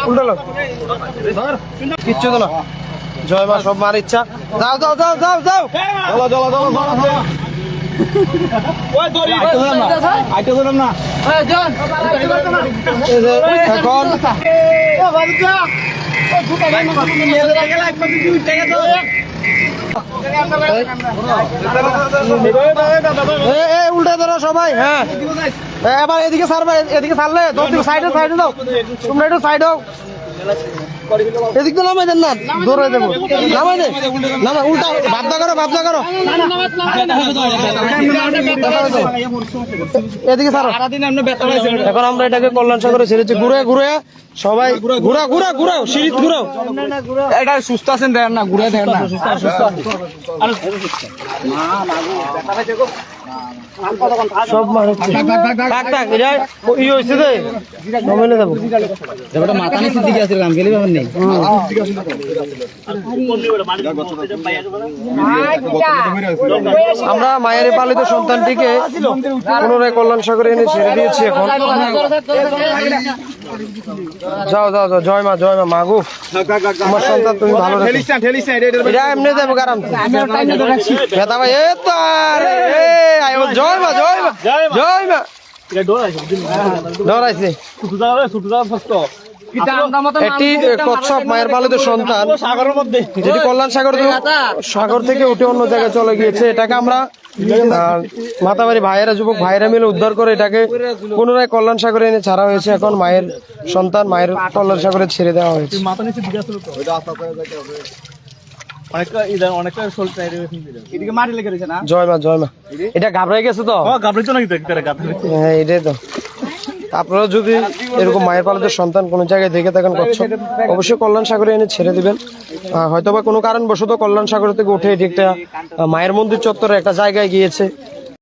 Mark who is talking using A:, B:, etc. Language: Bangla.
A: উল্টালো কিচ্ছু তো না জয় মা সব মার ইচ্ছা যাও যাও যাও যাও যাও চলো চলো চলো উল্টে ধরো সবাই। হ্যাঁ এবার এদিকে ছাড়বা, এদিকে ছাড়লে সাইডে সাইডে দাও, তোমরা একটু সাইড হোক। এদিক তো নামাই দেন না, দৌড়ে দেবো, নামাই দে নামা, উল্টা ভাবনা করো ভাবনা করো, এদিকে ছাড়ো। এখন আমরা এটাকে কল্যাণ সাগরে ছেড়েছি, ঘুরে ঘুরে সবাই ঘুরা ঘুরা ঘুরাও, সিঁড়ি ঘুরাও।
B: এটা সুস্থ আছেন দেন না, ঘুরে দেন না।
A: সব মারছে টাক টাক এটা ই হইছে রে, নমেলে দেব
B: যেটা মাথা নিচে দিকে আছে কাম গেলি ব্যাপার নেই।
A: আমরা মায়ের পালিত সন্তানটিকে পুনরায় কল্যাণ সাগরে এনে ছেড়ে দিয়েছি। এখন যাও যাও যাও, জয় মা মাগো, তোমার সন্তান তুমি ভালো রেখো। এটা এমনি যাবো কারণ বেতা ভাই এ তো আরে জয় মা জয় মা জয় মা ডরাইছে। একটি কচ্ছপ মায়ের পালিত সন্তান যেটি কল্যাণ সাগর থেকে উঠে অন্য জায়গায় চলে গিয়েছে, এটাকে আমরা মাতাবাড়ি ভাইয়েরা যুবক ভাইয়েরা মিলে উদ্ধার করে এটাকে পুনরায় কল্যাণ সাগরে এনে ছাড়া হয়েছে। এখন মায়ের সন্তান মায়ের কল্যাণ সাগরে ছেড়ে দেওয়া হয়েছে। জয় মা জয় মা, এটা ঘাবড়াই গেছে তো, হ্যাঁ এটাই তো। আপনারা যদি এরকম মায়ের পালিত সন্তান কোনো জায়গায় দেখে থাকেন কচ্ছপ, অবশ্যই কল্যাণ সাগরে এনে ছেড়ে দিবেন। হয়তোবা কোনো কারণবশত কল্যাণ সাগর থেকে উঠে এটি একটা মায়ের মন্দির চত্বরে একটা জায়গায় গিয়েছে,